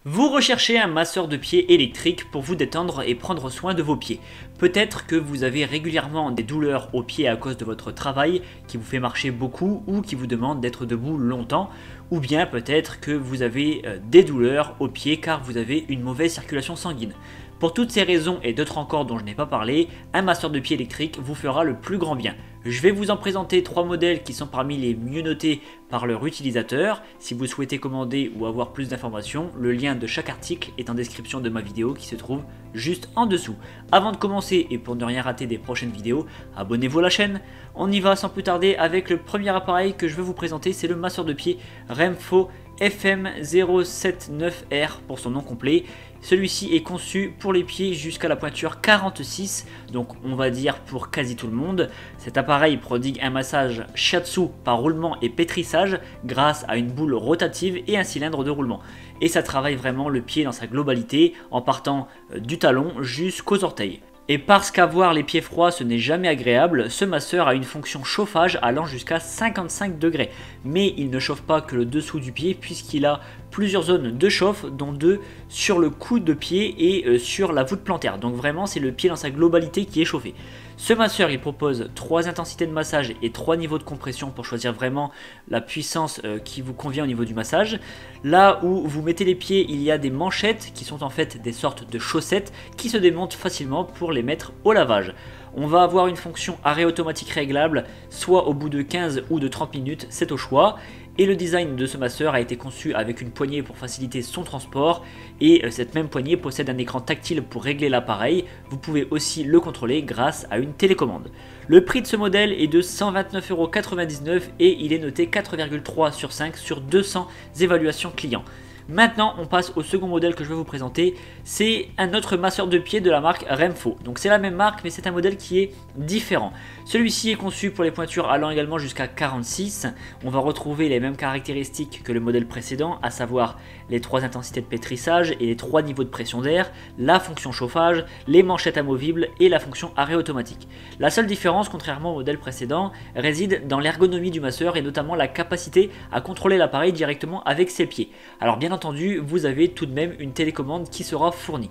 Vous recherchez un masseur de pieds électrique pour vous détendre et prendre soin de vos pieds. Peut-être que vous avez régulièrement des douleurs aux pieds à cause de votre travail qui vous fait marcher beaucoup ou qui vous demande d'être debout longtemps, ou bien peut-être que vous avez des douleurs aux pieds car vous avez une mauvaise circulation sanguine. Pour toutes ces raisons et d'autres encore dont je n'ai pas parlé, un masseur de pieds électrique vous fera le plus grand bien. Je vais vous en présenter 3 modèles qui sont parmi les mieux notés par leur utilisateur. Si vous souhaitez commander ou avoir plus d'informations, le lien de chaque article est en description de ma vidéo qui se trouve juste en dessous. Avant de commencer et pour ne rien rater des prochaines vidéos, abonnez-vous à la chaîne. On y va sans plus tarder avec le premier appareil que je vais vous présenter, c'est le masseur de pieds Renpho FM079R pour son nom complet. Celui-ci est conçu pour les pieds jusqu'à la pointure 46, donc on va dire pour quasi tout le monde. Cet appareil prodigue un massage shiatsu par roulement et pétrissage grâce à une boule rotative et un cylindre de roulement. Et ça travaille vraiment le pied dans sa globalité en partant du talon jusqu'aux orteils. Et parce qu'avoir les pieds froids ce n'est jamais agréable, ce masseur a une fonction chauffage allant jusqu'à 55 degrés. Mais il ne chauffe pas que le dessous du pied puisqu'il a plusieurs zones de chauffe, dont 2 sur le coude de pied et sur la voûte plantaire. Donc vraiment c'est le pied dans sa globalité qui est chauffé. Ce masseur il propose 3 intensités de massage et 3 niveaux de compression pour choisir vraiment la puissance qui vous convient au niveau du massage. Là où vous mettez les pieds, il y a des manchettes qui sont en fait des sortes de chaussettes qui se démontent facilement pour les mettre au lavage. On va avoir une fonction arrêt automatique réglable, soit au bout de 15 ou de 30 minutes, c'est au choix. Et le design de ce masseur a été conçu avec une poignée pour faciliter son transport et cette même poignée possède un écran tactile pour régler l'appareil. Vous pouvez aussi le contrôler grâce à une télécommande. Le prix de ce modèle est de 129,99 € et il est noté 4,3 sur 5 sur 200 évaluations clients. Maintenant, on passe au second modèle que je vais vous présenter. C'est un autre masseur de pieds de la marque Renpho. Donc c'est la même marque, mais c'est un modèle qui est différent. Celui-ci est conçu pour les pointures allant également jusqu'à 46. On va retrouver les mêmes caractéristiques que le modèle précédent, à savoir les 3 intensités de pétrissage et les 3 niveaux de pression d'air, la fonction chauffage, les manchettes amovibles et la fonction arrêt automatique. La seule différence, contrairement au modèle précédent, réside dans l'ergonomie du masseur et notamment la capacité à contrôler l'appareil directement avec ses pieds. Alors bien entendu, vous avez tout de même une télécommande qui sera fournie.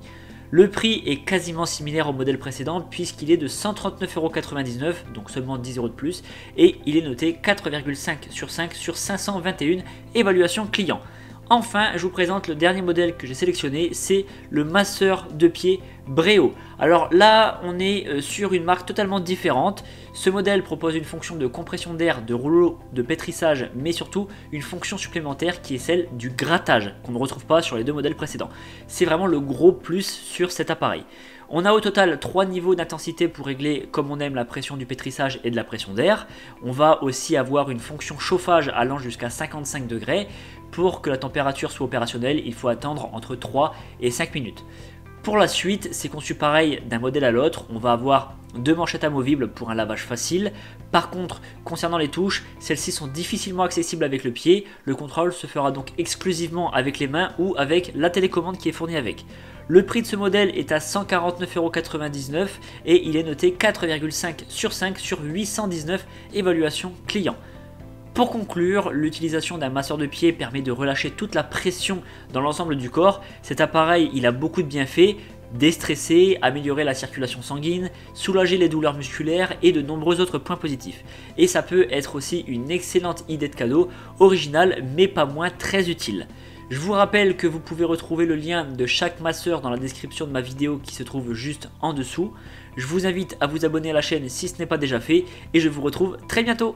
Le prix est quasiment similaire au modèle précédent puisqu'il est de 139,99 €, donc seulement 10 € de plus, et il est noté 4,5 sur 5 sur 521 évaluations clients. Enfin, je vous présente le dernier modèle que j'ai sélectionné, c'est le masseur de pieds Breo. Alors là, on est sur une marque totalement différente. Ce modèle propose une fonction de compression d'air, de rouleau de pétrissage, mais surtout une fonction supplémentaire qui est celle du grattage, qu'on ne retrouve pas sur les 2 modèles précédents. C'est vraiment le gros plus sur cet appareil. On a au total 3 niveaux d'intensité pour régler comme on aime la pression du pétrissage et de la pression d'air. On va aussi avoir une fonction chauffage allant jusqu'à 55 degrés. Pour que la température soit opérationnelle, il faut attendre entre 3 et 5 minutes. Pour la suite, c'est conçu pareil d'un modèle à l'autre. On va avoir 2 manchettes amovibles pour un lavage facile. Par contre, concernant les touches, celles-ci sont difficilement accessibles avec le pied. Le contrôle se fera donc exclusivement avec les mains ou avec la télécommande qui est fournie avec. Le prix de ce modèle est à 149,99 € et il est noté 4,5 sur 5 sur 819 évaluations clients. Pour conclure, l'utilisation d'un masseur de pied permet de relâcher toute la pression dans l'ensemble du corps. Cet appareil, il a beaucoup de bienfaits: déstresser, améliorer la circulation sanguine, soulager les douleurs musculaires et de nombreux autres points positifs. Et ça peut être aussi une excellente idée de cadeau, originale mais pas moins très utile. Je vous rappelle que vous pouvez retrouver le lien de chaque masseur dans la description de ma vidéo qui se trouve juste en dessous. Je vous invite à vous abonner à la chaîne si ce n'est pas déjà fait et je vous retrouve très bientôt.